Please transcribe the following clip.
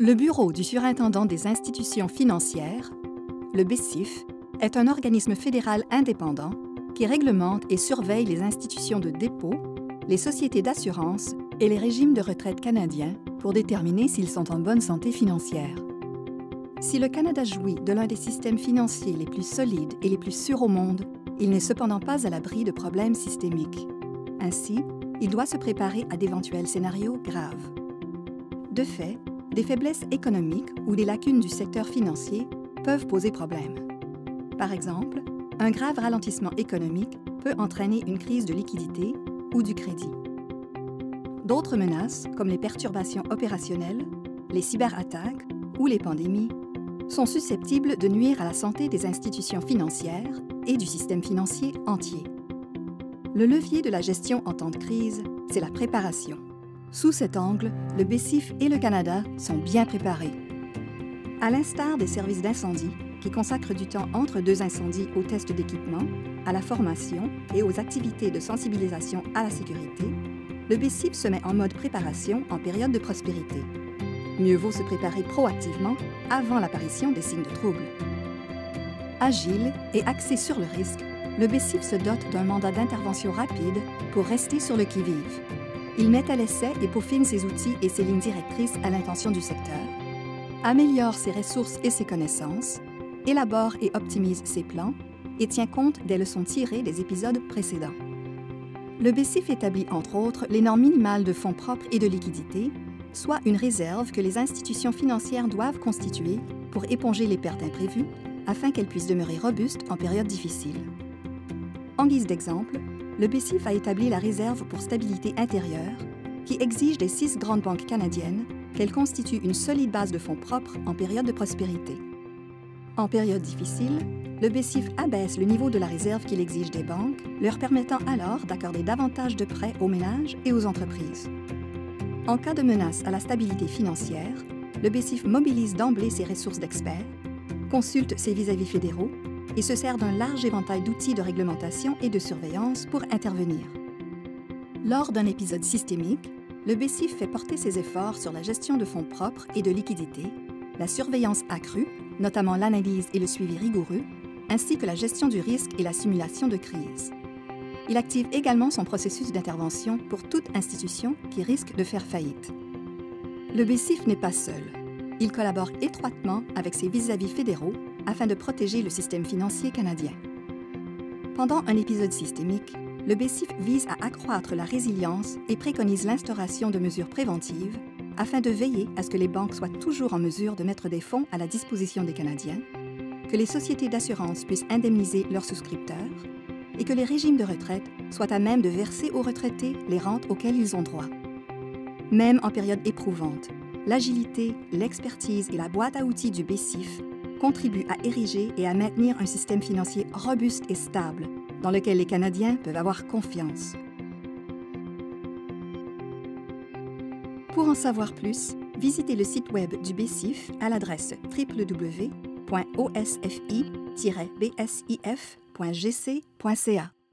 Le Bureau du surintendant des institutions financières, le BSIF, est un organisme fédéral indépendant qui réglemente et surveille les institutions de dépôt, les sociétés d'assurance et les régimes de retraite canadiens pour déterminer s'ils sont en bonne santé financière. Si le Canada jouit de l'un des systèmes financiers les plus solides et les plus sûrs au monde, il n'est cependant pas à l'abri de problèmes systémiques. Ainsi, il doit se préparer à d'éventuels scénarios graves. De fait, des faiblesses économiques ou des lacunes du secteur financier peuvent poser problème. Par exemple, un grave ralentissement économique peut entraîner une crise de liquidité ou du crédit. D'autres menaces, comme les perturbations opérationnelles, les cyberattaques ou les pandémies, sont susceptibles de nuire à la santé des institutions financières et du système financier entier. Le levier de la gestion en temps de crise, c'est la préparation. Sous cet angle, le BSIF et le Canada sont bien préparés. À l'instar des services d'incendie, qui consacrent du temps entre deux incendies aux tests d'équipement, à la formation et aux activités de sensibilisation à la sécurité, le BSIF se met en mode préparation en période de prospérité. Mieux vaut se préparer proactivement avant l'apparition des signes de trouble. Agile et axé sur le risque, le BSIF se dote d'un mandat d'intervention rapide pour rester sur le qui-vive. Il met à l'essai et peaufine ses outils et ses lignes directrices à l'intention du secteur, améliore ses ressources et ses connaissances, élabore et optimise ses plans et tient compte des leçons tirées des épisodes précédents. Le BSIF établit entre autres les normes minimales de fonds propres et de liquidité, soit une réserve que les institutions financières doivent constituer pour éponger les pertes imprévues afin qu'elles puissent demeurer robustes en période difficile. En guise d'exemple, le BSIF a établi la réserve pour stabilité intérieure, qui exige des 6 grandes banques canadiennes qu'elles constituent une solide base de fonds propres en période de prospérité. En période difficile, le BSIF abaisse le niveau de la réserve qu'il exige des banques, leur permettant alors d'accorder davantage de prêts aux ménages et aux entreprises. En cas de menace à la stabilité financière, le BSIF mobilise d'emblée ses ressources d'experts, consulte ses vis-à-vis fédéraux et se sert d'un large éventail d'outils de réglementation et de surveillance pour intervenir. Lors d'un épisode systémique, le BSIF fait porter ses efforts sur la gestion de fonds propres et de liquidités, la surveillance accrue, notamment l'analyse et le suivi rigoureux, ainsi que la gestion du risque et la simulation de crise. Il active également son processus d'intervention pour toute institution qui risque de faire faillite. Le BSIF n'est pas seul. Il collabore étroitement avec ses vis-à-vis fédéraux afin de protéger le système financier canadien. Pendant un épisode systémique, le BSIF vise à accroître la résilience et préconise l'instauration de mesures préventives afin de veiller à ce que les banques soient toujours en mesure de mettre des fonds à la disposition des Canadiens, que les sociétés d'assurance puissent indemniser leurs souscripteurs et que les régimes de retraite soient à même de verser aux retraités les rentes auxquelles ils ont droit. Même en période éprouvante, l'agilité, l'expertise et la boîte à outils du BSIF contribuent à ériger et à maintenir un système financier robuste et stable dans lequel les Canadiens peuvent avoir confiance. Pour en savoir plus, visitez le site web du BSIF à l'adresse www.osfi-bsif.gc.ca.